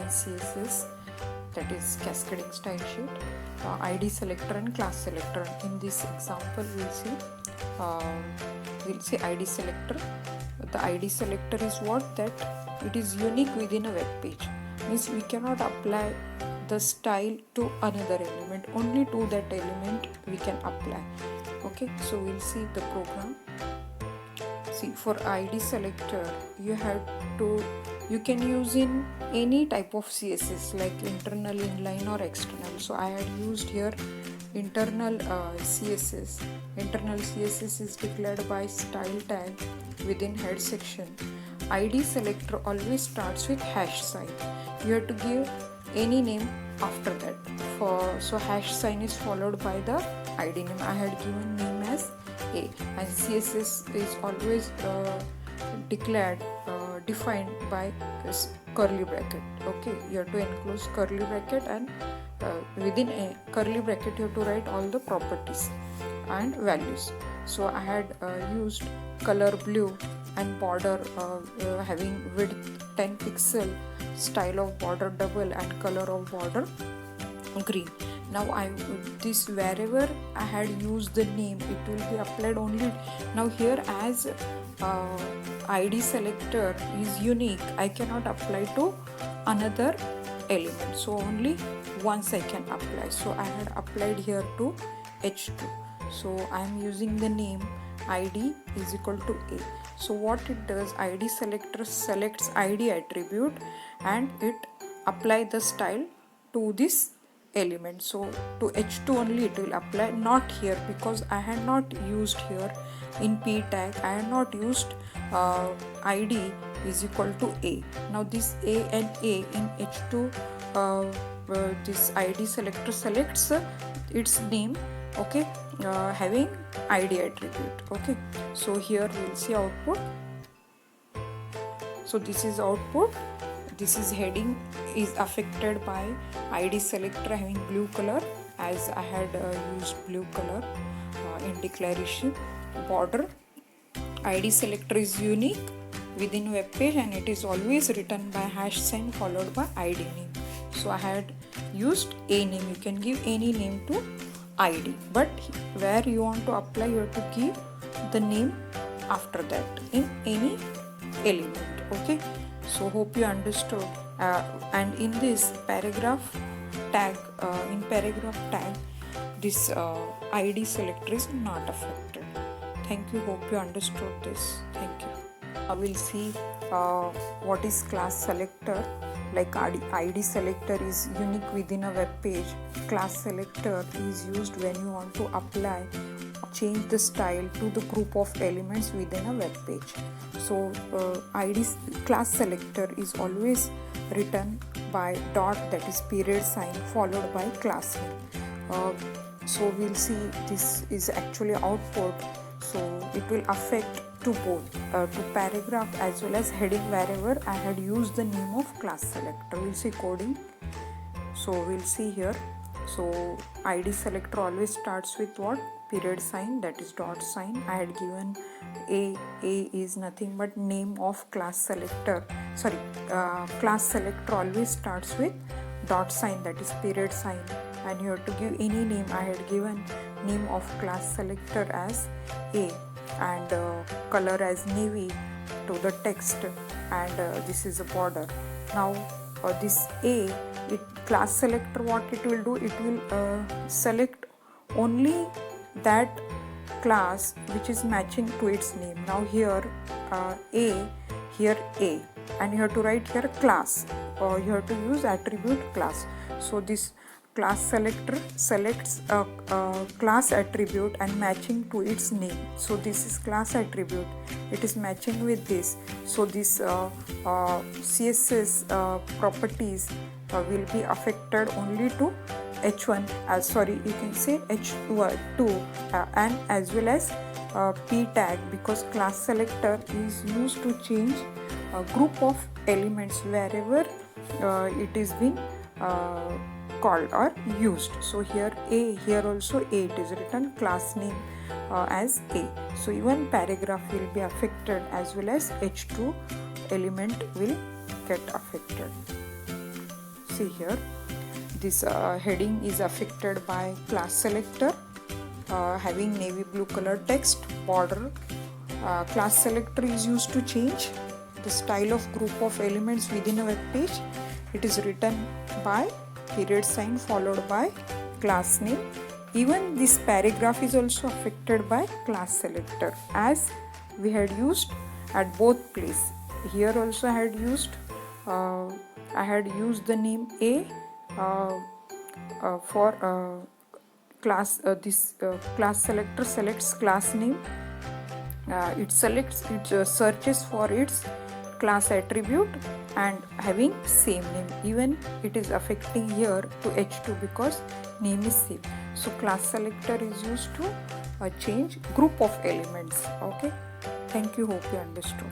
CSS, that is cascading style sheet, ID selector and class selector. In this example we'll see ID selector. The ID selector is what? That it is unique within a web page. Means we cannot apply the style to another element, only to that element we can apply. Okay, so we'll see the program. See, for ID selector you can use in any type of CSS, like internal, inline or external. So I had used here internal CSS. Internal CSS is declared by style tag within head section. ID selector always starts with hash sign. You have to give any name after that. So hash sign is followed by the ID name. I had given name as A, and CSS is always defined by curly bracket. Okay, you have to enclose curly bracket, and within a curly bracket you have to write all the properties and values. So I had used color blue and border having width 10 pixel, style of border double, and color of border green. Now this wherever I had used the name, it will be applied only. Now here, as ID selector is unique, I cannot apply to another element, so only once I can apply. So I had applied here to H2. So I am using the name ID is equal to A. So what it does, ID selector selects ID attribute and it apply the style to this element. So to H2 only it will apply, not here, because I had not used here in P tag, I had not used ID is equal to A. Now this A and A in H2, this ID selector selects its name, okay, having ID attribute. Okay, so here we will see output. So this is output. This is heading is affected by ID selector having blue color, as I had used blue color in declaration. Border, ID selector is unique within web page and it is always written by hash sign followed by ID name. So I had used a name. You can give any name to ID, but where you want to apply, you have to give the name after that in any element. Okay, so hope you understood. And in this paragraph tag, this ID selector is not affected. Thank you. Hope you understood this. Thank you. I will see what is class selector. Like ID selector is unique within a web page. Class selector is used when you want to apply, change the style to the group of elements within a web page. So class selector is always written by dot, that is period sign, followed by class name. So we'll see this is actually output. So it will affect to both to paragraph as well as heading, wherever I had used the name of class selector. We'll see coding. So we'll see here. So ID selector always starts with what? Period sign, that is dot sign. I had given A is nothing but name of class selector. Class selector always starts with dot sign, that is period sign, and you have to give any name. I had given name of class selector as A and color as navy to the text, and this is a border. Now this A, class selector, what it will do, it will select only that class which is matching to its name. Now here A, here A, and you have to write here class, or you have to use attribute class. So this class selector selects a class attribute and matching to its name. So this is class attribute, it is matching with this. So this CSS properties will be affected only to H1, you can say H2 and as well as P tag, because class selector is used to change a group of elements wherever it is being called or used. So here A, here also A, it is written class name as A. So even paragraph will be affected as well as H2 element will get affected. see here, this heading is affected by class selector having navy blue color text border. Class selector is used to change the style of group of elements within a web page. It is written by period sign followed by class name. Even this paragraph is also affected by class selector, as we had used at both places. Here also I had used the name A for class. This class selector selects class name. It searches for its class attribute and having same name. Even it is affecting here to H2 because name is same. So class selector is used to change group of elements. Okay, thank you, hope you understood.